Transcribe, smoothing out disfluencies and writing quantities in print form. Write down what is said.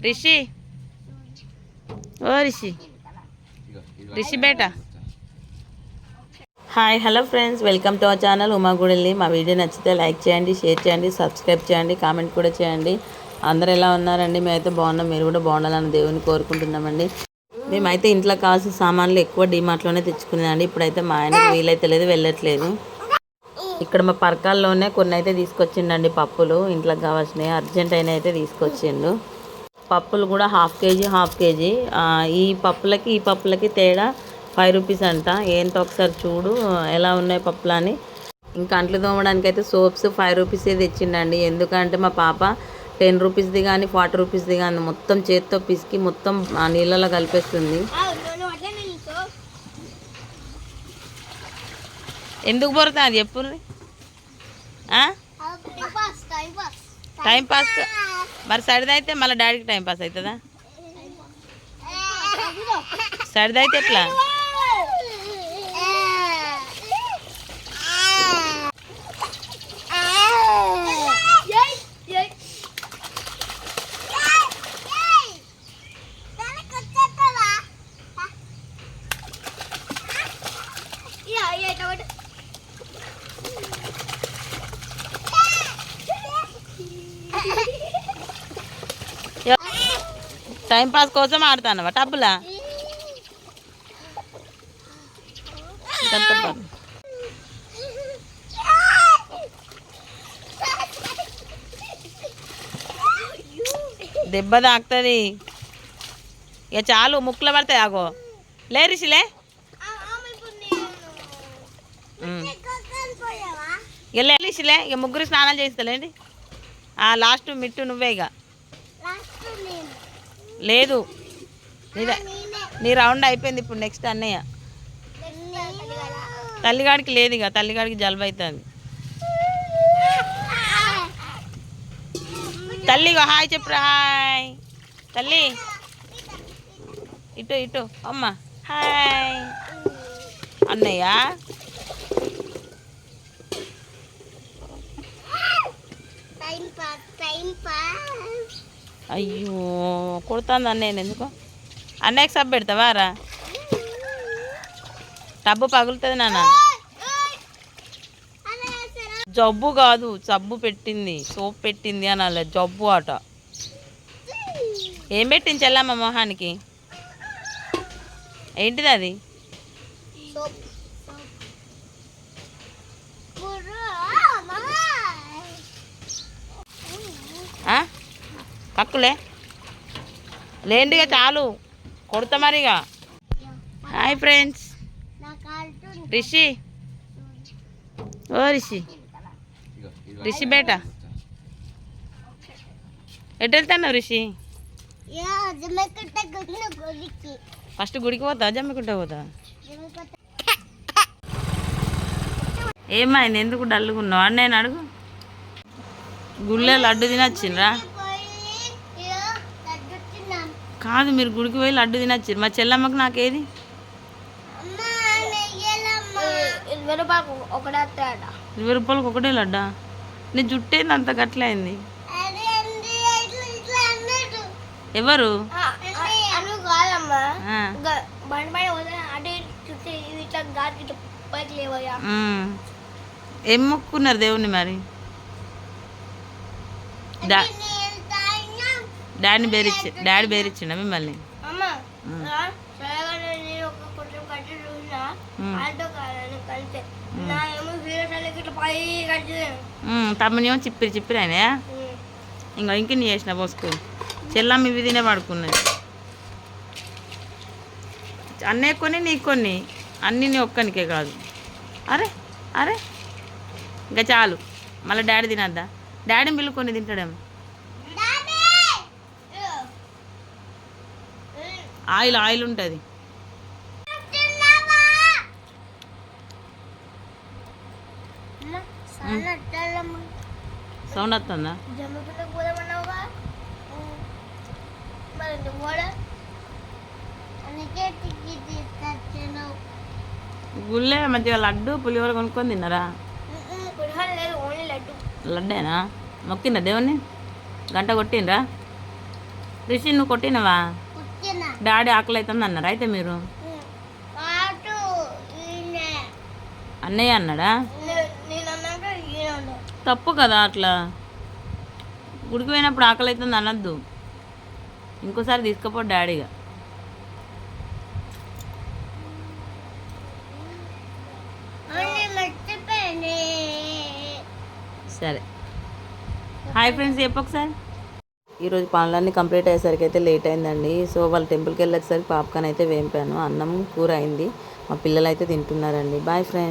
రిషి ఓ రిషి రిషి బేటా. Hi hello friends, welcome to our channel Uma గుడిల్ని. మా వీడియో నచ్చితే లైక్ చేయండి, షేర్ చేయండి, సబ్స్క్రైబ్ చేయండి, కామెంట్ కూడా చేయండి. అందరూ ఎలా ఉన్నారండి? మేమైతే బాగున్నాం, మీరు కూడా బాగుండాలని దేవుని కోరుకుంటున్నామండి. మేమైతే ఇంట్లో కావాల్సిన సామాన్లు ఎక్కువ డీమార్ట్లోనే తెచ్చుకునేదండి. ఇప్పుడైతే మా ఆయనకు వీలైతే లేదు, వెళ్ళట్లేదు. ఇక్కడ మా పరకాల్లోనే కొన్ని అయితే తీసుకొచ్చిండండి పప్పులు, ఇంట్లోకి కావాల్సినవి అర్జెంట్ అయినా అయితే తీసుకొచ్చిండు. పప్పులు కూడా హాఫ్ కేజీ. ఈ పప్పులకి తేడా 5 రూపీస్ అంట. ఏంటో ఒకసారి చూడు ఎలా ఉన్నాయి పప్పులు అని. ఇంకా అంట్లు తోమడానికి అయితే సోప్స్ 5 రూపీసే తెచ్చిండండి. ఎందుకంటే మా పాప 10 రూపీస్ది కానీ 40 రూపీస్ది కానీ మొత్తం చేత్తో పిసికి మొత్తం ఆ నీళ్ళలో కలిపేస్తుంది. ఎందుకు పోరుతా అది చెప్పు. టైం పాస్ మరి సరిది అయితే మళ్ళీ డాడీకి టైం పాస్ అవుతుందా? సరిది అయితే ఎట్లా? టైం పాస్ కోసం ఆడుతానవా టబ్బులా? దెబ్బ తాకుతుంది ఇక, చాలు ముక్కులో పడతాయి. ఆగో లే రిషిలే, ఇక లే రిషిలే, ఇక ముగ్గురు స్నానాలు చేస్తలేండి. లాస్ట్ మిట్టు నువ్వే ఇక. లేదు నీ రౌండ్ అయిపోయింది, ఇప్పుడు నెక్స్ట్ అన్నయ్య. తల్లిగాడికి లేదు ఇక, తల్లిగాడికి జలుబు అవుతుంది. తల్లి హాయ్ చెప్పురా. హాయ్ తల్లి, ఇటు అమ్మ హాయ్ అన్నయ్య. అయ్యో కొడుతుంది అన్నయ్య. ఎందుకు అన్నయ్యకి సబ్బు పెడతావా రా? టబ్బు పగులుతుంది నాన్న. జబ్బు కాదు, సబ్బు పెట్టింది, సోప్ పెట్టింది అనాలి, జబ్బు ఆట. ఏం పెట్టింది చెల్లమ్మ మొహానికి? ఏంటిది అది? కక్కులే లేండిగా, చాలు కొడతా మరిగా. హాయ్ ఫ్రెండ్స్, రిషి ఓ రిషి బేటా ఎటు వెళ్తాను రిషి? ఫస్ట్ గుడికి పోతా, జమ్మికుంటా పోతా. ఏమైంది, ఎందుకు డల్లుగా ఉన్నావు అని నేను అడుగు. గుళ్ళే లడ్డు తినొచ్చిండ్రా? కాదు, మీరు గుడికి పోయి లడ్డు తినొచ్చారు. మా చెల్లమ్మకు నాకేది? 20 రూపాయలకు ఒకటే లడ్డా? నీ జుట్టేంది అంత గట్లయింది? ఎవరు? ఏం మొక్కున్నారు దేవుణ్ణి మరి? డాడీ బేరిచ్చిండ మిమ్మల్ని? తమ్మనేమో చిప్పిరి అయినాయా? ఇంకెన్ని చేసిన పోసుకో. చెల్లమ్మ ఇవి తినే పడుకున్నది. అన్నయ్య కొన్ని నీకు కొన్ని, అన్నీ నీ ఒక్కనికే కాదు. అరే ఇంకా చాలు, మళ్ళీ డాడీ తినద్దా? డాడీ బిల్లు కొన్ని తింటాడేమో. ఆయిల్ ఉంటుంది. సౌండ్ వస్తుందా? గుళ్ళే మంచిగా లడ్డు పులిహోర కొనుక్కొని తిన్నారా? లడ్డేనా? మొక్కిందా దేవుణ్ణి? గంట కొట్టిండ్రా? రిషి నువ్వు కొట్టినవా? డాడీ ఆకలి అవుతుంది అన్నారా అయితే మీరు? అన్నయ్య అన్నాడా? తప్పు కదా అట్లా. గుడికి పోయినప్పుడు ఆకలి అవుతుంది అనొద్దు. ఇంకోసారి తీసుకుపో డాడీగా. సరే హాయ్ ఫ్రెండ్స్ చెప్పు ఒకసారి. ఈరోజు పనులన్నీ కంప్లీట్ అయ్యేసరికి అయితే లేట్ అయిందండి. సో వాళ్ళ టెంపుల్కి వెళ్ళేసరికి పాప్కార్న్ అయితే వేంపాను. అన్నం కూర అయింది. మా పిల్లలు అయితే తింటున్నారండి. Bye friends.